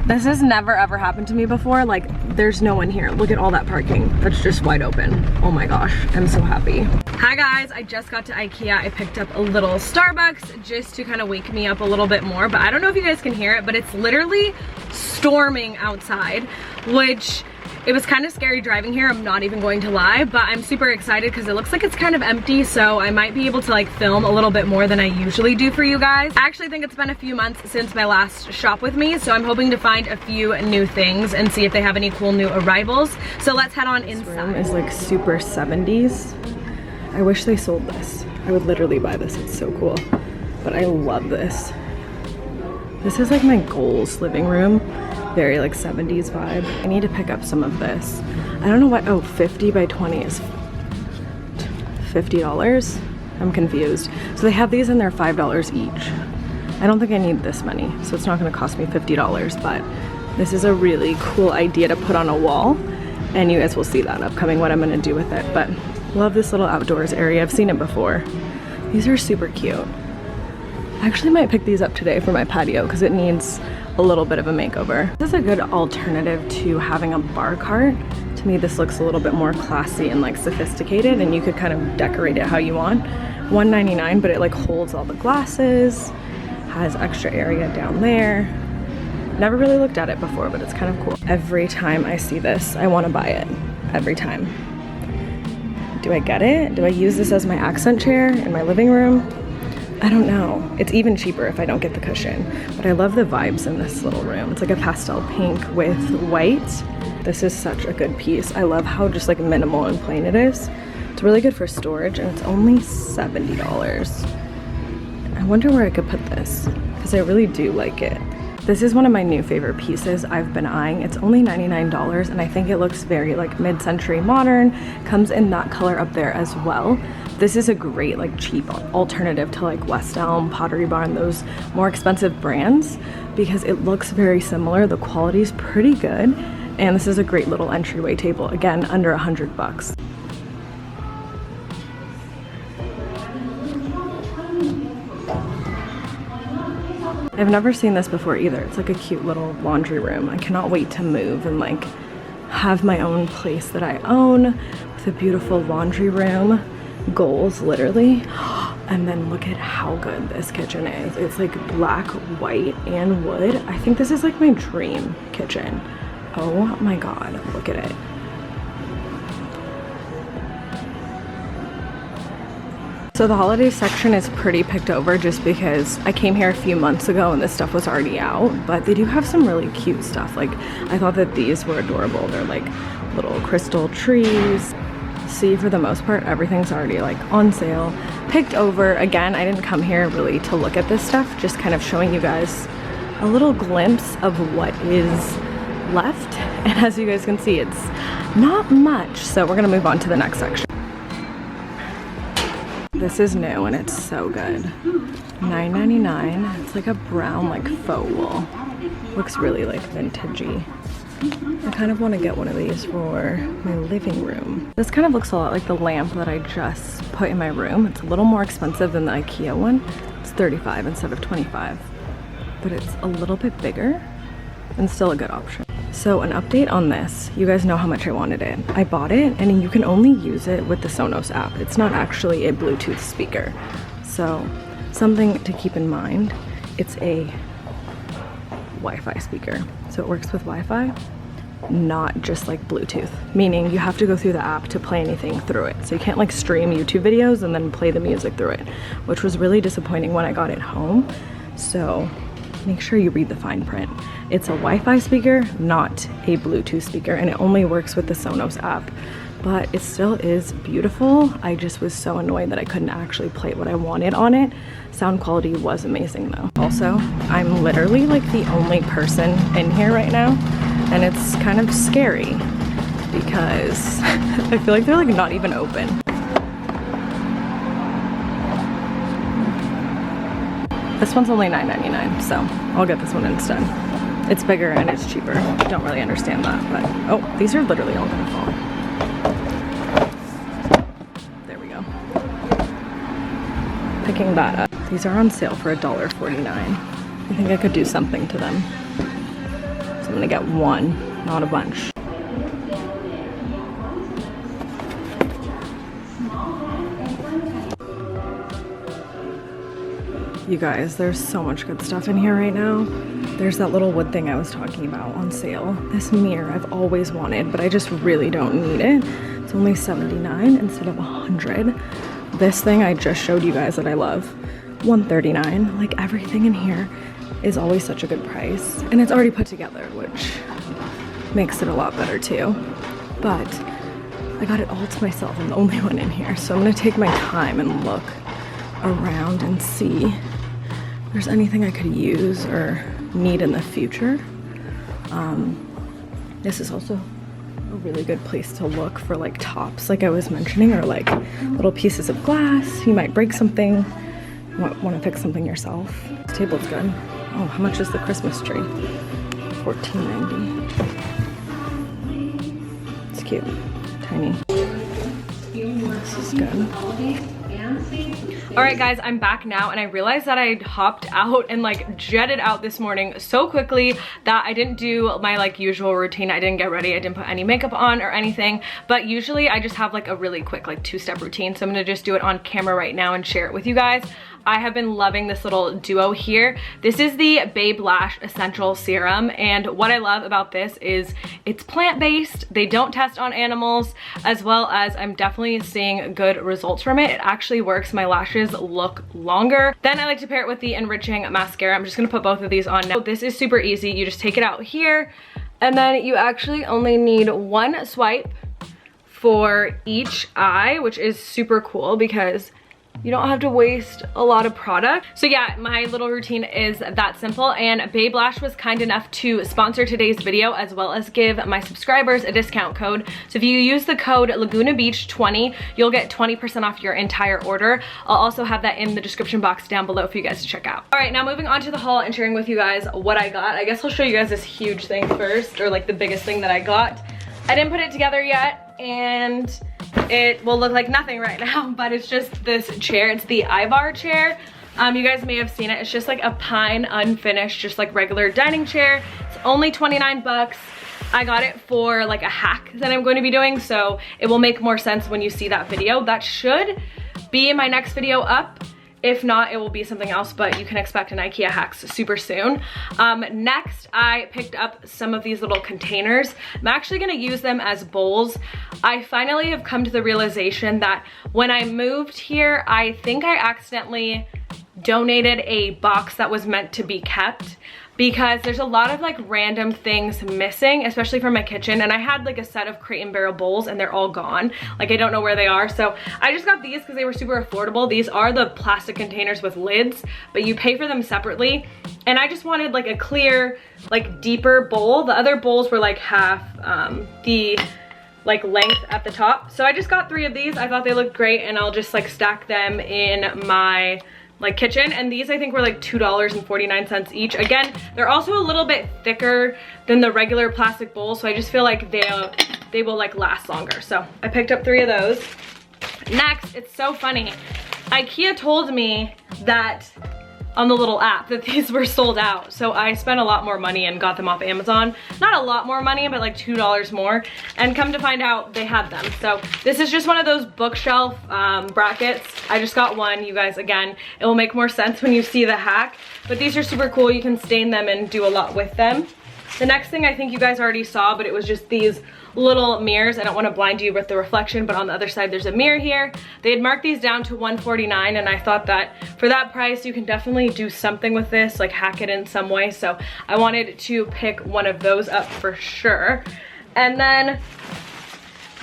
This has never ever happened to me before. Like, there's no one here. Look at all that parking. That's just wide open. Oh my gosh, I'm so happy. Hi guys, I just got to IKEA. I picked up a little Starbucks just to kind of wake me up a little bit more, but I don't know if you guys can hear it, but it's literally storming outside, which it was kind of scary driving here, I'm not even going to lie, but I'm super excited because it looks like it's kind of empty, so I might be able to like film a little bit more than I usually do for you guys. I actually think it's been a few months since my last shop with me, so I'm hoping to find a few new things and see if they have any cool new arrivals. So let's head on inside. This room is like super 70s. I wish they sold this. I would literally buy this, it's so cool. But I love this. This is like my goals living room. Very like 70s vibe. I need to pick up some of this. I don't know what, oh, 50 by 20 is $50. I'm confused. So they have these and they're $5 each. I don't think I need this many, so it's not gonna cost me $50, but this is a really cool idea to put on a wall, and you guys will see that upcoming what I'm gonna do with it. But love this little outdoors area. I've seen it before. These are super cute. I actually might pick these up today for my patio because it needs a little bit of a makeover. This is a good alternative to having a bar cart. To me, this looks a little bit more classy and like sophisticated, and you could kind of decorate it how you want. $1.99, but it like holds all the glasses, has extra area down there. Never really looked at it before, but it's kind of cool. Every time I see this, I want to buy it. Every time. Do I get it? Do I use this as my accent chair in my living room? I don't know. It's even cheaper if I don't get the cushion, but I love the vibes in this little room. It's like a pastel pink with white. This is such a good piece. I love how just like minimal and plain it is. It's really good for storage, and it's only $70. I wonder where I could put this because I really do like it. This is one of my new favorite pieces I've been eyeing. It's only $99, and I think it looks very like mid-century modern. Comes in that color up there as well. This is a great like cheap alternative to like West Elm, Pottery Barn, those more expensive brands, because it looks very similar. The quality is pretty good, and this is a great little entryway table. Again, under $100. I've never seen this before either. It's like a cute little laundry room. I cannot wait to move and like have my own place that I own with a beautiful laundry room. Goals, literally. And then look at how good this kitchen is. It's like black, white, and wood. I think this is like my dream kitchen. Oh my god, look at it. So the holiday section is pretty picked over just because I came here a few months ago and this stuff was already out, but they do have some really cute stuff. Like, I thought that these were adorable. They're like little crystal trees. See, for the most part, everything's already like on sale, picked over. Again, I didn't come here really to look at this stuff, just kind of showing you guys a little glimpse of what is left. And as you guys can see, it's not much. So we're gonna move on to the next section. This is new and it's so good. $9.99. It's like a brown like faux wool. Looks really like vintagey. I kind of want to get one of these for my living room. This kind of looks a lot like the lamp that I just put in my room. It's a little more expensive than the IKEA one. It's $35 instead of $25, but it's a little bit bigger and still a good option. So an update on this. You guys know how much I wanted it. I bought it, and you can only use it with the Sonos app. It's not actually a Bluetooth speaker. So something to keep in mind. It's a Wi-Fi speaker. So it works with Wi-Fi, not just like Bluetooth, meaning you have to go through the app to play anything through it. So you can't like stream YouTube videos and then play the music through it, which was really disappointing when I got it home. So make sure you read the fine print. It's a Wi-Fi speaker, not a Bluetooth speaker, and it only works with the Sonos app, but it still is beautiful. I just was so annoyed that I couldn't actually play what I wanted on it. Sound quality was amazing though. Also, I'm literally like the only person in here right now, and it's kind of scary because I feel like they're like not even open. This one's only $9.99, so I'll get this one instead. It's bigger and it's cheaper. Don't really understand that, but oh, these are literally all gonna fall. There we go. Picking that up. These are on sale for $1.49. I think I could do something to them. I'm gonna get one, not a bunch. You guys, there's so much good stuff in here right now. There's that little wood thing I was talking about on sale. This mirror I've always wanted, but I just really don't need it. It's only $79 instead of $100. This thing I just showed you guys that I love, $139. Like, everything in here is always such a good price. And it's already put together, which makes it a lot better too. But I got it all to myself. I'm the only one in here. So I'm gonna take my time and look around and see if there's anything I could use or need in the future. This is also a really good place to look for like tops, like I was mentioning, or like little pieces of glass. You might break something, you want to fix something yourself. This table's good. Oh, how much is the Christmas tree? $14.90. It's cute, tiny. This is good. All right guys, I'm back now, and I realized that I hopped out and like jetted out this morning so quickly that I didn't do my like usual routine. I didn't get ready, I didn't put any makeup on or anything, but usually I just have like a really quick like 2-step routine. So I'm gonna just do it on camera right now and share it with you guys. I have been loving this little duo here. This is the Babe Lash Essential Serum, and what I love about this is it's plant-based. They don't test on animals, as well as I'm definitely seeing good results from it. It actually works. My lashes look longer. Then I like to pair it with the Enriching Mascara. I'm just gonna put both of these on now. This is super easy. You just take it out here, and then you actually only need one swipe for each eye, which is super cool because you don't have to waste a lot of product. So yeah, my little routine is that simple, and Babe Lash was kind enough to sponsor today's video, as well as give my subscribers a discount code. So if you use the code Laguna Beach 20, you'll get 20% off your entire order. I'll also have that in the description box down below for you guys to check out. All right, now moving on to the haul and sharing with you guys what I got. I guess I'll show you guys this huge thing first, or like the biggest thing that I got. I didn't put it together yet, and it will look like nothing right now, but it's just this chair. It's the Ivar chair. You guys may have seen it. It's just like a pine unfinished, just like regular dining chair. It's only 29 bucks. I got it for like a hack that I'm going to be doing, so it will make more sense when you see that video. That should be in my next video up. If not, it will be something else, but you can expect an IKEA hacks super soon. Next, I picked up some of these little containers. I'm actually gonna use them as bowls. I finally have come to the realization that when I moved here, I think I accidentally donated a box that was meant to be kept, because there's a lot of like random things missing, especially from my kitchen. And I had like a set of Crate and Barrel bowls and they're all gone. Like, I don't know where they are. So I just got these because they were super affordable. These are the plastic containers with lids, but you pay for them separately. And I just wanted like a clear, like deeper bowl. The other bowls were like half the like length at the top. So I just got 3 of these. I thought they looked great, and I'll just like stack them in my like kitchen. And these I think were like $2.49 each. Again, they're also a little bit thicker than the regular plastic bowls, so I just feel like they will like last longer. So I picked up 3 of those. Next, it's so funny, IKEA told me that on the little app that these were sold out. So I spent a lot more money and got them off Amazon. Not a lot more money, but like $2 more. And come to find out, they had them. So this is just one of those bookshelf brackets. I just got one, you guys. Again, it will make more sense when you see the hack. But these are super cool. You can stain them and do a lot with them. The next thing I think you guys already saw, but it was just these little mirrors. I don't want to blind you with the reflection, but on the other side there's a mirror here. They had marked these down to $149, and I thought that for that price you can definitely do something with this, like hack it in some way. So I wanted to pick one of those up for sure. And then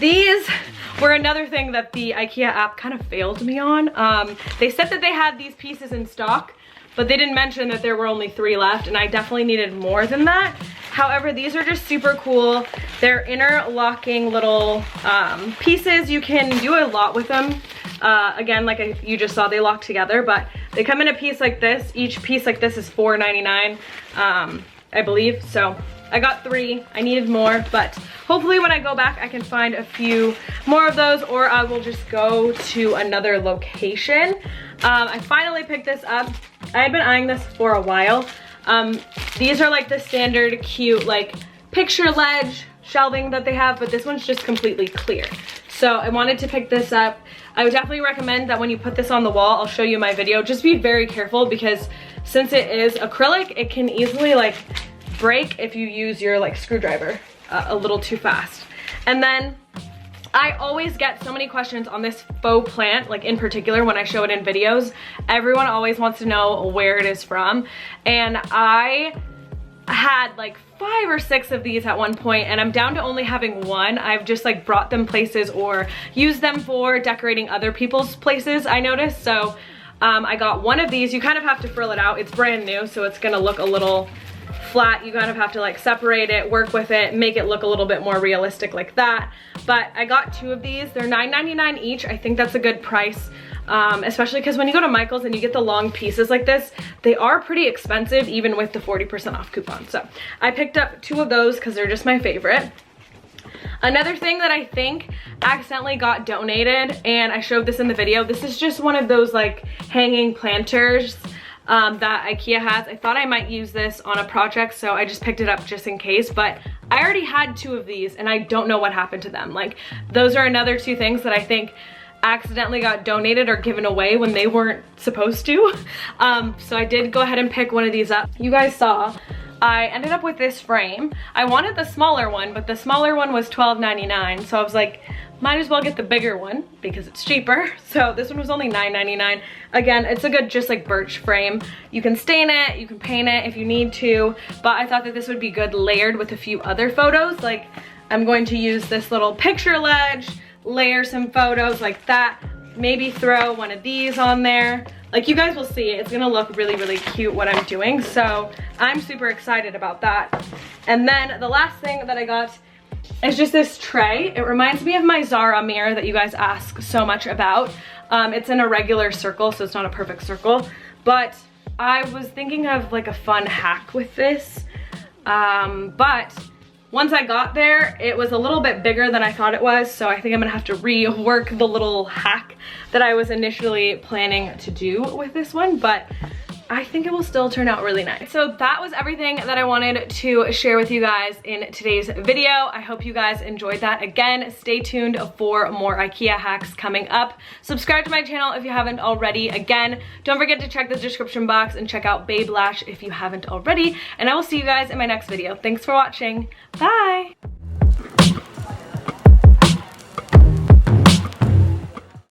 these were another thing that the IKEA app kind of failed me on. They said that they had these pieces in stock, but they didn't mention that there were only 3 left, and I definitely needed more than that. However, these are just super cool. They're interlocking little pieces. You can do a lot with them. Again, like you just saw, they lock together, but they come in a piece like this. Each piece like this is $4.99, I believe. So I got 3. I needed more, but hopefully when I go back, I can find a few more of those, or I will just go to another location. I finally picked this up. I had been eyeing this for a while. These are like the standard cute like picture ledge shelving that they have, but this one's just completely clear. So I wanted to pick this up. I would definitely recommend that when you put this on the wall, I'll show you my video, just be very careful because since it is acrylic, it can easily like break if you use your like screwdriver a little too fast. And then I always get so many questions on this faux plant, like in particular when I show it in videos. Everyone always wants to know where it is from. And I had like 5 or 6 of these at one point and I'm down to only having one. I've just like brought them places or used them for decorating other people's places, I noticed. So I got one of these. You kind of have to frill it out. It's brand new, so it's gonna look a little flat. You kind of have to like separate it, work with it, make it look a little bit more realistic like that. But I got 2 of these. They're $9.99 each. I think that's a good price, especially because when you go to Michael's and you get the long pieces like this, they are pretty expensive even with the 40% off coupon. So I picked up 2 of those because they're just my favorite. Another thing that I think accidentally got donated, and I showed this in the video, this is just one of those like hanging planters that IKEA has. I thought I might use this on a project, so I just picked it up just in case, but I already had 2 of these and I don't know what happened to them. Like, those are another 2 things that I think accidentally got donated or given away when they weren't supposed to. So I did go ahead and pick one of these up. You guys saw I ended up with this frame. I wanted the smaller one, but the smaller one was $12.99, so I was like, might as well get the bigger one because it's cheaper. So this one was only $9.99. Again, it's a good just like birch frame. You can stain it, you can paint it if you need to, but I thought that this would be good layered with a few other photos. Like, I'm going to use this little picture ledge, layer some photos like that, maybe throw one of these on there. Like, you guys will see, it's gonna look really, really cute what I'm doing. So I'm super excited about that. And then the last thing that I got is just this tray. It reminds me of my Zara mirror that you guys ask so much about. It's in a regular circle, so it's not a perfect circle. But I was thinking of like a fun hack with this. But once I got there, it was a little bit bigger than I thought it was, so I think I'm gonna have to rework the little hack that I was initially planning to do with this one, but I think it will still turn out really nice. So that was everything that I wanted to share with you guys in today's video. I hope you guys enjoyed that. Again, stay tuned for more IKEA hacks coming up. Subscribe to my channel if you haven't already. Again, don't forget to check the description box and check out Babe Lash if you haven't already. And I will see you guys in my next video. Thanks for watching. Bye!